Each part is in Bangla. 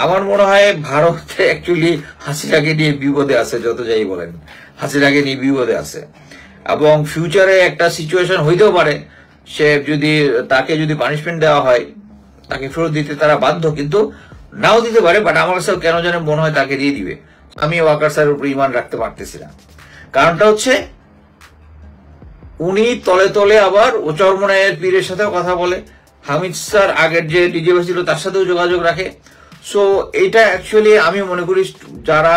আমার মনে হয় ভারত অ্যাকচুয়ালি হাসিনাকে নিয়ে বিপদে আছে, যত যাই বলেন হাসিনাকে নিয়ে বিপদে আছে। এবং ফিউচারে একটা সিচুয়েশন হইতেও পারে, সে যদি তাকে যদি পানিশমেন্ট দেওয়া হয় তাকে ফেরত দিতে তারা বাধ্য, কিন্তু নাও দিতে পারে। বাট আমার কাছে কেন যেন মনে হয় তাকে দিয়ে দিবে। আমি ওয়াকার স্যারের উপর ইমান রাখতে পারতেছি না। কারণটা হচ্ছে উনি তলে তলে আবার চরমনায়ের পীরের সাথেও কথা বলে, হামিদ স্যার আগের যে ডিজিপি ছিল তার সাথেও যোগাযোগ রাখে। সো এটা অ্যাকচুয়ালি আমি মনে করি যারা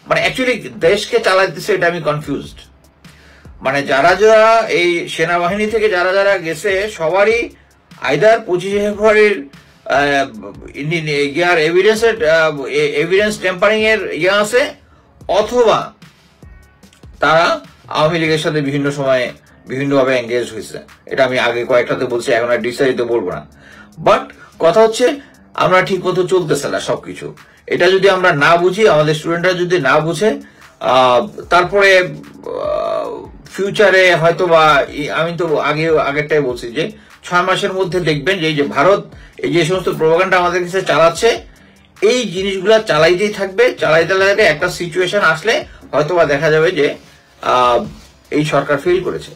মানে অ্যাকচুয়ালি দেশকে চালাইতেছে, এটা আমি কনফিউজড। মানে যারা যারা এই সেনাবাহিনী থেকে যারা যারা গেছে সবারই আইদার 25 ফেব্রুয়ারির ইয়ার এভিডেন্স টেম্পারিং এর ইয়ে আছে, অথবা তারা আওয়ামী লীগের সাথে বিভিন্ন সময়ে বিভিন্নভাবে এঙ্গেজ হয়েছে। এটা আমি আগে কয়েকটাতে বলছি, এখন আর ডিসাইড বলবো না। বাট কথা হচ্ছে আমরা ঠিক মতো চলতেছে না সবকিছু। এটা যদি আমরা না বুঝি, আমাদের স্টুডেন্টরা যদি না বুঝে, তারপরে ফিউচারে হয়তো বা আমি তো আগেরটাই বলছি যে 6 মাসের মধ্যে দেখবেন যে এই যে ভারত এই যে সমস্ত প্রোপাগান্ডা আমাদের কাছে চালাচ্ছে, এই জিনিসগুলা চালাইতেই থাকবে। একটা সিচুয়েশন আসলে হয়তো বা দেখা যাবে যে এই সরকার ফেল করেছে,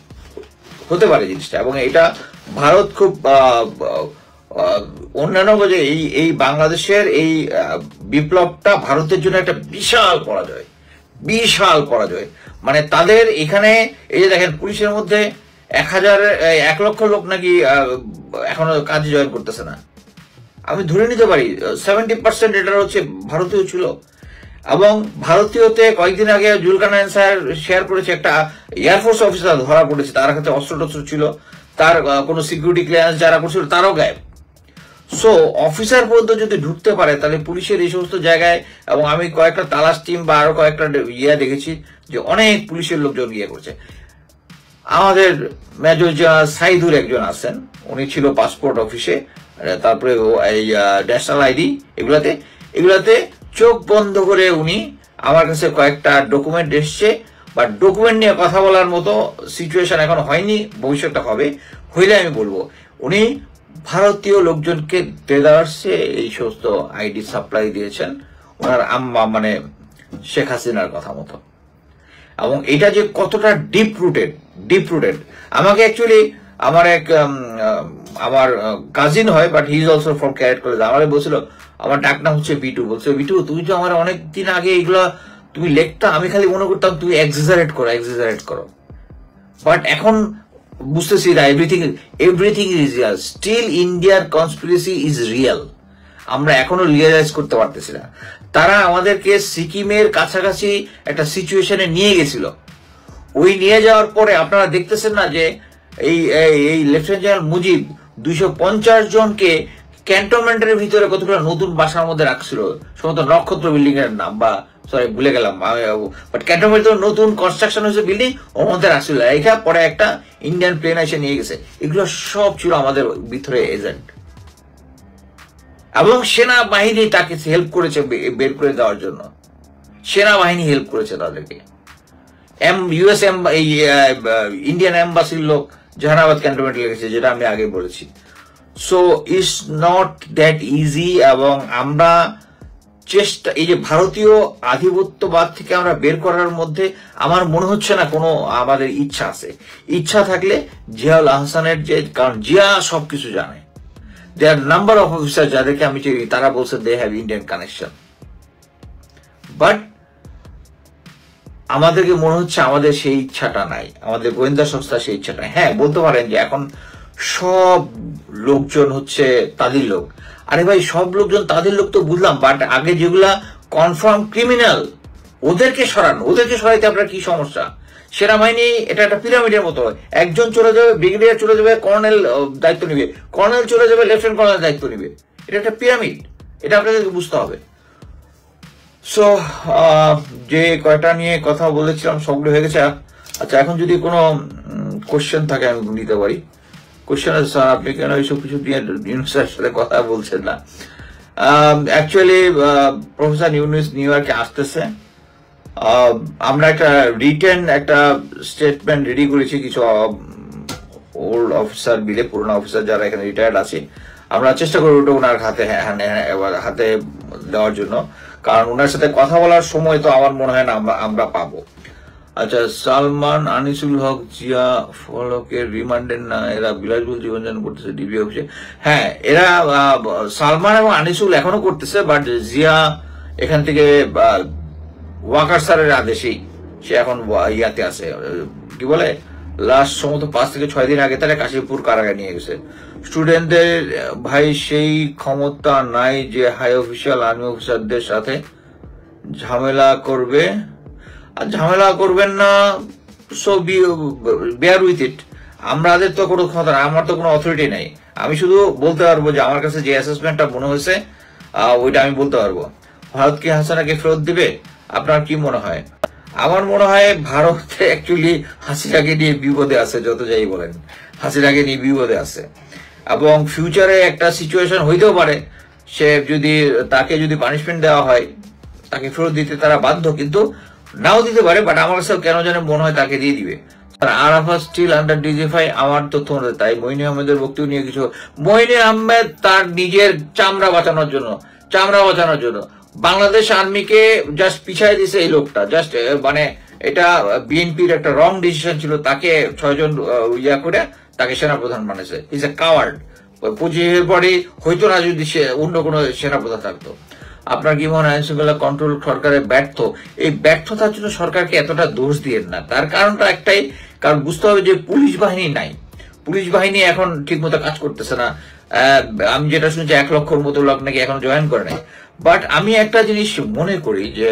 হতে পারে জিনিসটা। এবং এটা ভারত খুব অন্যান্য যে এই বাংলাদেশের এই বিপ্লবটা ভারতের জন্য একটা বিশাল পরাজয়। মানে তাদের এখানে এই যে দেখেন পুলিশের মধ্যে 1 লক্ষ লোক নাকি এখনো কাজে জয়েন করতেছে না। আমি ধরে নিতে পারি 70% এটা হচ্ছে ভারতীয় ছিল। এবং ভারতীয়তে কয়েকদিন আগে জুলকারনাইন স্যার শেয়ার করেছে, একটা এয়ারফোর্স অফিসার ধরা পড়েছে, তার কাছে অস্ত্র ছিল, তার কোনো সিকিউরিটি ক্লিয়ারেন্স যারা করছিল তারও গায়েব। সো অফিসার পর্যন্ত যদি ঢুকতে পারে, তাহলে পুলিশের এই সমস্ত জায়গায়, এবং আমি কয়েকটা তালাশ টিম বা আরো কয়েকটা দেখেছি যে অনেক পুলিশের লোকজন করছে। আমাদের মেজর জেনারেল সাইদুর একজন আছেন, উনি ছিল পাসপোর্ট অফিসে, তারপরে এই ন্যাশনাল আইডি এগুলাতে চোখ বন্ধ করে উনি আমার কাছে কয়েকটা ডকুমেন্ট এসছে, বা ডকুমেন্ট নিয়ে কথা বলার মতো সিচুয়েশন এখন হয়নি, ভবিষ্যৎটা হবে, হইলে আমি বলবো উনি ভারতীয় লোকজনকে দেদারসে এই সমস্ত আইডি সাপ্লাই দিয়েছেন ওনার আম্মা মানে শেখ হাসিনার কথা মতো। এবং এটা যে কতটা ডিপ রুটেড আমাকে অ্যাকচুয়ালি আমার কাজিন হয়, but he is also from carat college, আমারে বলছিল, আমার ডাক নাম হচ্ছে বিটু, বলছে বিটু তুমি তো আমার অনেকদিন আগে এগুলা তুমি লেখতা, আমি খালি মনে করতাম তুমি এক্সাজারেট করো। বাট এখন বুঝতেছি না, এভরিথিং ইজ রিয়াল। স্টিল ইন্ডিয়ার কনস্পিরেসি ইজ রিয়াল। আমরা এখনো রিয়েলাইজ করতে পারতেছি না। তারা আমাদেরকে সিকিমের কাছাকাছি একটা সিচুয়েশনে নিয়ে গেছিল। ওই নিয়ে যাওয়ার পরে আপনারা দেখতেছেন না যে এই লেফটেন্যান্ট জেনারেল মুজিব 250 জনকে ক্যান্টনমেন্টের ভিতরে কতগুলো নতুন বাসার মধ্যে রাখছিল, সমস্ত নক্ষত্র বিল্ডিং এর নাম, বা সরি ভুলে গেলাম, বাট ক্যান্টনমেন্ট নতুন কনস্ট্রাকশন হয়েছে বিল্ডিং, ওর মধ্যে রাখছিল। এখানে পরে একটা ইন্ডিয়ান প্লেন এসে নিয়ে গেছে। এগুলো সব ছিল আমাদের ভিতরে এজেন্ট, এবং সেনাবাহিনী তাকে হেল্প করেছে বের করে দেওয়ার জন্য। সেনাবাহিনী হেল্প করেছে তাদেরকে। ইউএস ইন্ডিয়ান এম্বাসির লোক জাহানাবাদ ক্যান্টনমেন্টে লেগেছে, যেটা আমি আগে বলেছি। So it's not that easy. এবং আমরা এই যে ভারতীয় আধিপত্যবাদ থেকে আমরা বের করার মধ্যে আমার মনে হচ্ছে না কোনো আমাদের ইচ্ছা আছে। ইচ্ছা থাকলে জিয়াউল আহসানের কারণ জিয়া সবকিছু জানে, দেয়ার নাম্বার অফ অফিসার যাদেরকে আমি চিনি তারা বলছে they have Indian connection. But আমাদেরকে মনে হচ্ছে আমাদের সেই ইচ্ছাটা নাই, আমাদের গোয়েন্দা সংস্থা সেই ইচ্ছাটা। হ্যাঁ, বলতে পারেন যে এখন সব লোকজন হচ্ছে তাদের লোক। আরে ভাই, সব লোকজন তাদের লোক তো বুঝলাম, বাট আগে যেগুলা কনফার্ম ক্রিমিনাল ওদেরকে সরাইতে আপনার কি সমস্যা? সেনাবাহিনী এটা একটা পিরামিডের মতো, একজন চলে যাবে, ব্রিগেডিয়ার চলে যাবে, কর্নেল দায়িত্ব নিবে, কর্নেল চলে যাবে, লেফটেন্যান্ট কর্নেল দায়িত্ব নিবে। এটা একটা পিরামিড, এটা আপনাদেরকে বুঝতে হবে। সো যে কয়টা নিয়ে কথা বলেছিলাম সবগুলো হয়ে গেছে। আচ্ছা, এখন যদি কোনো কোশ্চেন থাকে আমি নিতে পারি। কোশ্চেন আছে, স্যার আপনি কেন এইসব কিছু নিয়ে ইউনুসের সাথে কথা বলছেন না? অ্যাকচুয়ালি প্রফেসর ইউনুস নিউ ইয়র্কে আসতেছে। আমরা একটা রিটেন একটা স্টেটমেন্ট রেডি করেছি কিছু ওল্ড অফিসার মিলে, পুরোনো অফিসার যারা এখানে রিটায়ার্ড আছে। আমরা চেষ্টা করবো ওটা ওনার হাতে দেওয়ার জন্য, কারণ ওনার সাথে কথা বলার সময় তো আমার মনে হয় না আমরা পাবো। আচ্ছা, সালমান, আনিসুল হক, জিয়া ফলকের রিমান্ডের না, এরা বিলাসবহুল জীবনযাপন করতেছে ডিবি অফিসে। হ্যাঁ, এরা সালমান এবং আনিসুল এখনো করতেছে, বাট জিয়া এখান থেকে ওয়াকার স্যারের আদেশেই সে এখন ইয়াতে আছে, কি বলে, লাস্ট সম্ভবত 5 থেকে 6 দিন আগে তারা কাশীপুর কারাগারে নিয়ে গেছে। স্টুডেন্টদের ভাই সেই ক্ষমতা নাই যে হাই অফিসিয়াল আর্মি অফিসারদের সাথে ঝামেলা করবে, আর ঝামেলা করবেন না, সো বেয়ার উইথ ইট। আমাদের তো কোনো ক্ষমতা নাই, আমার তো কোনো অথরিটি নাই। আমি শুধু বলতে পারবো যে আমার কাছে যে অ্যাসেসমেন্টটা মনে হয়েছে ওইটা আমি বলতে পারবো। ভারত কি হাসিনাকে ফেরত দিবে? আপনার কি মনে হয়? আমার মনে হয় ভারত অ্যাকচুয়ালি হাসিনাকে নিয়ে বিপদে আছে, যত যাই বলেন হাসিনাকে নিয়ে বিপদে আছে, এবং ফিউচারে একটা সিচুয়েশন হইতেও পারে সে যদি তাকে যদি পানিশমেন্ট দেওয়া হয় তাকে ফেরত দিতে তারা বাধ্য, কিন্তু নাও দিতে পারে, বাট আমার কাছে কেন যেন মনে হয় তাকে দিয়ে দিবে। আরাফাত স্টিল আন্ডার ডিজিফাই, আমার তথ্য অনুযায়ী তাই। মইনি আহমেদের বক্তব্য নিয়ে কিছু, মইনি আহমেদ তার নিজের চামড়া বাঁচানোর জন্য বাংলাদেশ আর্মিকে জাস্ট পিছাই দিছে এই লোকটা, জাস্ট মানে এটা বিএনপির একটা রং ডিসিশন ছিল, তাকে 6 জন ইয়া করে তাকে সেনাপ্রধান বানিয়েছে। Is a coward. 25 পরে হয়তো না যদি সে অন্য কোনো সেনাপ্রধান থাকতো। আপনার কি মনে হয় আইন শৃঙ্খলা কন্ট্রোল সরকারের ব্যর্থ? এই ব্যর্থতার জন্য সরকারকে এতটা দোষ দিয়েন না, তার কারণটা একটাই, কারণ বুঝতে হবে যে পুলিশ বাহিনী নাই, পুলিশ বাহিনী এখন ঠিক মতো কাজ করতেছে না। আমি যেটা শুনছি 1 লক্ষর মতো লোক নাকি এখন জয়েন করে নাই। বাট আমি একটা জিনিস মনে করি যে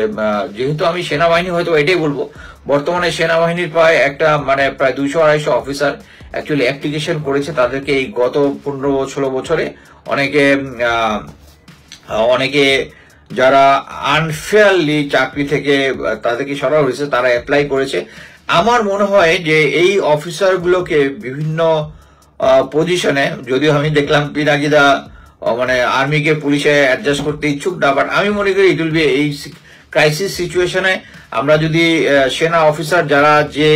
যেহেতু আমি সেনাবাহিনী হয়তো এটাই বলবো, বর্তমানে সেনাবাহিনীর প্রায় 200-250 অফিসার অ্যাকচুয়ালি অ্যাপ্লিকেশন করেছে, তাদেরকে এই গত 15-16 বছরে অনেকে যারা আনফেয়ারলি চাকরি থেকে তাদেরকে সরানো হয়েছে তারা অ্যাপ্লাই করেছে। আমার মনে হয় যে এই অফিসার গুলোকে বিভিন্ন পজিশনে, যদিও আমি দেখলাম পিনাকিদা মানে আর্মিকে পুলিশে অ্যাডজাস্ট করতে ইচ্ছুক না, বাট আমি মনে করি ইট উইল বি এই ক্রাইসিস সিচুয়েশনে আমরা যদি সেনা অফিসার যারা যে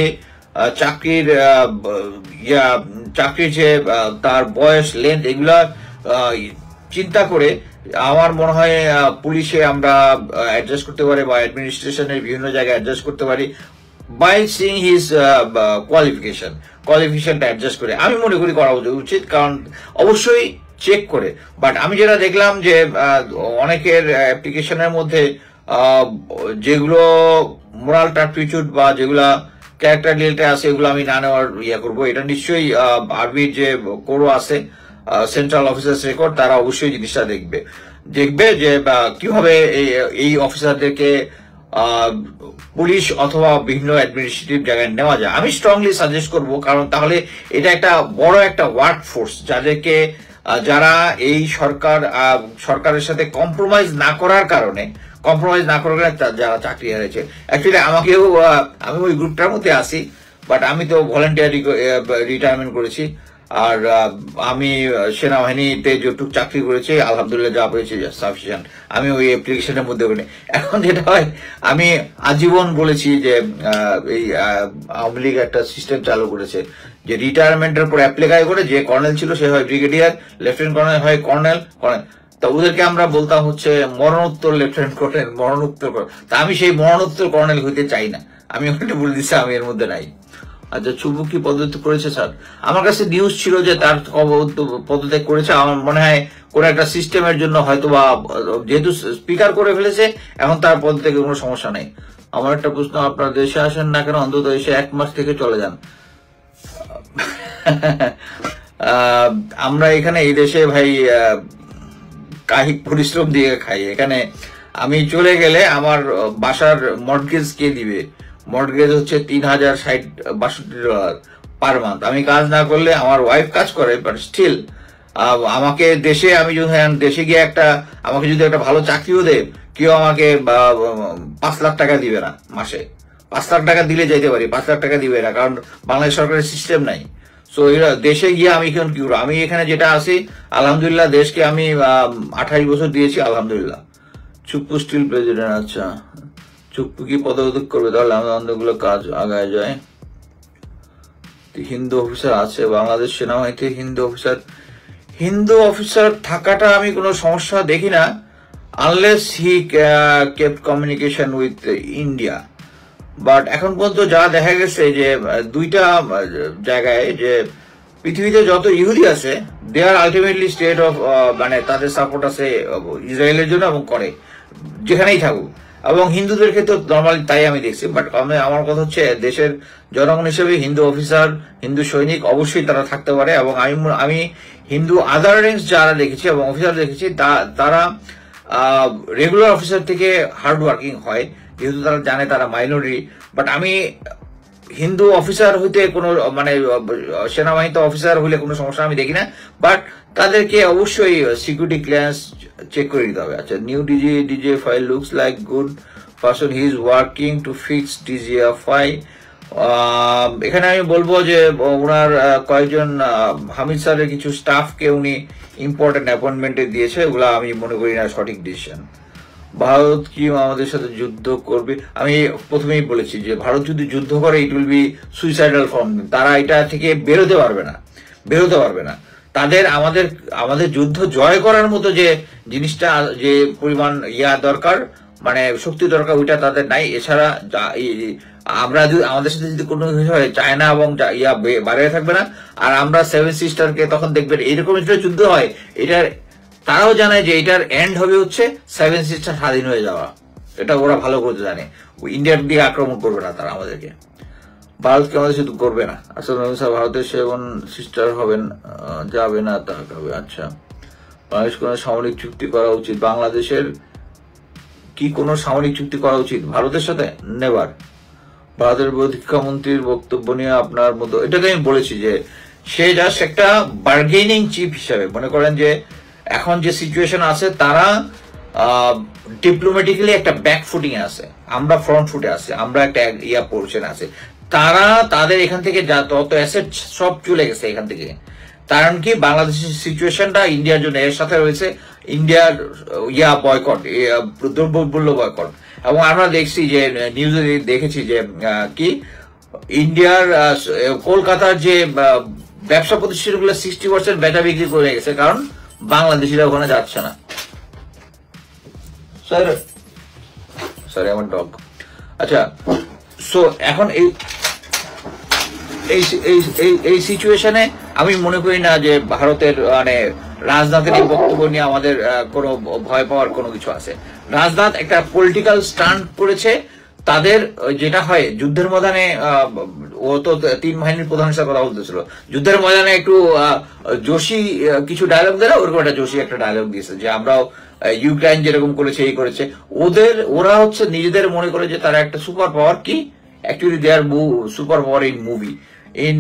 চাকরির যে তার বয়স, লেন্থ, এগুলা চিন্তা করে আমার মনে হয় পুলিশে আমরা অ্যাডজাস্ট করতে পারি, বা অ্যাডমিনিস্ট্রেশনের বিভিন্ন জায়গায় অ্যাডজাস্ট করতে পারি বাই সিং হিজ কোয়ালিফিকেশনটা অ্যাডজাস্ট করে। আমি মনে করি করা উচিত, কারণ অবশ্যই চেক করে। বাট আমি যেটা দেখলাম যে অনেকের অ্যাপ্লিকেশনের মধ্যে যেগুলো মোরাল টার্টিটিউড বা যেগুলা ক্যারেক্টার রিলেটেড আছে এগুলো আমি না নেওয়ার করবো। এটা নিশ্চয়ই আর্মির যে কোরো আছে, সেন্ট্রাল অফিসার্স রেকর্ড, তারা অবশ্যই জিনিসটা দেখবে যে কিভাবে এই অফিসারদেরকে পুলিশ অথবা বিভিন্ন অ্যাডমিনিস্ট্রেটিভ জায়গায় নেওয়া যায়। আমি স্ট্রংলি সাজেস্ট করব, কারণ তাহলে এটা একটা বড় একটা ওয়ার্ক ফোর্স যারা এই সরকারের সাথে কম্প্রোমাইজ না করার কারণে যারা চাকরি হারিয়েছে। অ্যাকচুয়ালি আমি ওই গ্রুপটার মধ্যে আছি, বাট আমি তো ভলেন্টিয়ারি রিটায়ারমেন্ট করেছি, আর আমি সেনাবাহিনীতে যেটুকু চাকরি করেছি আলহামদুলিল্লাহ যা পেয়েছি সাফিসিয়েন্ট, আমি ওই অ্যাপ্লিকেশনের মধ্যে করি। এখন যেটা হয়, আমি আজীবন বলেছি যে এই আওয়ামী লীগ একটা সিস্টেম চালু করেছে যে রিটায়ারমেন্টের পর অ্যাপ্লাই করে যে কর্নেল ছিল সে হয় ব্রিগেডিয়ার, লেফটেন্যান্ট কর্নেল হয় কর্নেল। তা ওদেরকে আমরা বলতাম হচ্ছে মরণোত্তর লেফটেন্যান্ট কর্নেল, মরণোত্তর। তা আমি সেই মরণোত্তর কর্নেল হইতে চাই না, আমি ওখানে বলে দিচ্ছি আমি এর মধ্যে নাই। আচ্ছা, চুবু কি পদত্যাগ করেছে স্যার? আমার কাছে নিউজ ছিল যে তার পদত্যাগ করেছে। আমার মনে হয় কোন একটা সিস্টেমের জন্য হয়তো, বা যেহেতু স্পিকার করে ফেলেছে এখন তার পদত্যাগের কোনো সমস্যা নেই। আমার একটা প্রশ্ন, আপনার দেশে আসেন না কেন? অন্তত এসে 1 মাস থেকে চলে যান। আমরা এখানে এই দেশে ভাই কায়িক পরিশ্রম দিয়ে খাই। এখানে আমি চলে গেলে আমার বাসার মর্টগেজ কে দিবে? মর্টগেজ হচ্ছে $3062 পার মান্থ। আমি কাজ না করলে, আমার ওয়াইফ কাজ করে, বাট স্টিল আমাকে আমি যদি দেশে গিয়ে আমাকে যদি একটা ভালো চাকরিও দেয়, কেউ আমাকে 5 লাখ টাকা দিবে না মাসে। 5 লাখ টাকা দিলে যেতে পারি, 5 লাখ টাকা দিবে না, কারণ বাংলাদেশ সরকারের সিস্টেম নাই। সো দেশে গিয়ে আমি এখন কি করবো? আমি এখানে যেটা আছি আলহামদুলিল্লাহ, দেশকে আমি 28 বছর দিয়েছি আলহামদুলিল্লাহ। Chuppu still president. আচ্ছা, চুপ্পু কি পদত্যাগ করবে? তাহলে আমাদের কাজ আগায় যায়। হিন্দু অফিসার আছে বাংলাদেশ সেনাবাহিনীতে? হিন্দু অফিসার থাকাটা আমি কোনো সমস্যা দেখি না। Unless he kept communication with India. But এখন পর্যন্ত যা দেখা গেছে যে দুইটা জায়গায় যে পৃথিবীতে যত ইহুদি আছে দে আর আলটিমেটলি স্টেট অফ মানে তাদের সাপোর্ট আছে ইসরায়েলের জন্য এবং করে যেখানেই থাকুক, এবং হিন্দুদের ক্ষেত্রে নর্মালি তাই আমি দেখছি। বাট আমার কথা হচ্ছে দেশের জনগণ হিসেবে হিন্দু অফিসার, হিন্দু সৈনিক অবশ্যই তারা থাকতে পারে, এবং আমি হিন্দু আদার রেঞ্জ যারা দেখেছি এবং অফিসার দেখেছি তারা রেগুলার অফিসার থেকে হার্ড ওয়ার্কিং হয়, যেহেতু তারা জানে তারা মাইনরিটি। বাট আমি হিন্দু অফিসার হইতে কোনো মানে সেনাবাহিনীতে অফিসার হইলে কোনো সমস্যা আমি দেখি না, বাট তাদেরকে অবশ্যই সিকিউরিটি ক্লিয়ারেন্স চেক করে দিতে হবে। আচ্ছা, new DJ file looks like good person, he is working to fix DGFI. এখানে আমি বলবো যে ওনার কয়েকজন হামিদ স্যারের কিছু স্টাফকে উনি ইম্পর্টেন্ট অ্যাপয়েন্টমেন্টে দিয়েছে, ওগুলা আমি মনে করি না সঠিক ডিসিশন। ভারত কি আমাদের সাথে যুদ্ধ করবে? আমি প্রথমেই বলেছি যে ভারত যদি যুদ্ধ করে it will be suicidal form. তারা এটা থেকে বেরোতে পারবে না। তাদের আমাদের যুদ্ধ জয় করার মতো যে জিনিসটা, যে পরিমাণ দরকার, মানে শক্তি দরকার, ওইটা তাদের নাই। এছাড়া আমরা যদি আমাদের সাথে যদি কোনো কিছু হয়, চায়না এবং বাইরে থাকবে না। আর আমরা সেভেন সিস্টারকে তখন দেখবেন এরকম একটা যুদ্ধ হয়, এটার তারাও জানে যে এটার এন্ড হবে হচ্ছে সেভেন সিস্টার স্বাধীন হয়ে যাওয়া। এটা ওরা ভালো করে জানে। ইন্ডিয়ার দিকে আক্রমণ করবে না তারা আমাদেরকে। ভারতকে আমাদের শুধু করবে না। আসলে ভারতের সেভেন সিস্টার হবেন যাবে না তা হবে। আচ্ছা, বাংলাদেশ কোনো সামরিক চুক্তি করা উচিত? বাংলাদেশের কি কোনো সামরিক চুক্তি করা উচিত ভারতের সাথে? নেভার। ভারতের প্রতিরক্ষা মন্ত্রীর বক্তব্য নিয়ে আপনার মতো, এটাকে আমি বলেছি যে সে জাস্ট একটা বার্গেনিং চিপ হিসাবে মনে করেন যে এখন যে সিচুয়েশন আছে তারা ডিপ্লোম্যাটিক্যালি একটা ব্যাক ফুটিং এ আছে, আমরা ফ্রন্ট ফুটে আছে, আমরা একটা পোর্শন আছে। তারা তাদের এখান থেকে যা তত অ্যাসেট সব চলে গেছে এখান থেকে। কারণ কি, বাংলাদেশের সিচুয়েশনটা ইন্ডিয়ার জন্য এর সাথে রয়েছে ইন্ডিয়ার বয়কট, দ্রব্যমূল্য বয়কট। এবং আমরা দেখছি যে নিউজে দেখেছি যে কি ইন্ডিয়ার কলকাতার যে ব্যবসা প্রতিষ্ঠানগুলো 60% বেচা বিক্রি করে গেছে, কারণ বাংলাদেশিরা ওখানে যাচ্ছে না। সরি আমার ডগ। আচ্ছা, সো এখন এই সিচুয়েশনে আমি মনে করি না যে ভারতের মানে রাজনাথের এই বক্তব্য নিয়ে আমাদের কোনো ভয় পাওয়ার কোনো কিছু আছে। রাজনাথ একটা পলিটিক্যাল স্টান্ট করেছে। তাদের যেটা হয় যুদ্ধের ময়দানে, ও তো 3 বাহিনীর প্রধান হিসেবে কথা বলতেছিল, যুদ্ধের ময়দানে একটু জোশী কিছু ডায়লগ দেয়, ওরকম একটা জোশী একটা ডায়লগ দিয়েছে যে আমরাও ইউক্রেন যেরকম করেছে এই করেছে। ওরা হচ্ছে নিজেদের মনে করে যে তারা একটা সুপার পাওয়ার, কি actually they are super power in movie in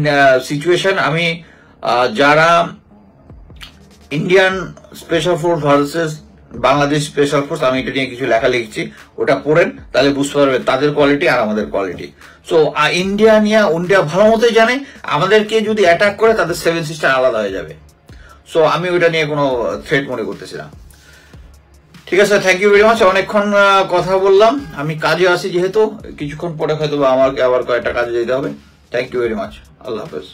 situation. আমি যারা Indian special force versus Bangladesh special force, আমি এটা নিয়ে কিছু লেখা লিখছি, ওটা পড়েন তাহলে বুঝতে পারবেন তাদের কোয়ালিটি আর আমাদের কোয়ালিটি। সো ইন্ডিয়া ভালো মতোই জানে আমাদেরকে যদি অ্যাটাক করে তাদের সেভেন সিস্টার আলাদা হয়ে যাবে। সো আমি ওইটা নিয়ে কোনো থ্রেট মনে করতেছি না। ঠিক আছে, থ্যাংক ইউ ভেরি মাচ। অনেকক্ষণ কথা বললাম, আমি কাজে আছি যেহেতু, কিছুক্ষণ পরে হয়তো আমাকে আবার কয়েকটা কাজে যেতে হবে। থ্যাংক ইউ ভেরি মাচ, আল্লাহ হাফেজ।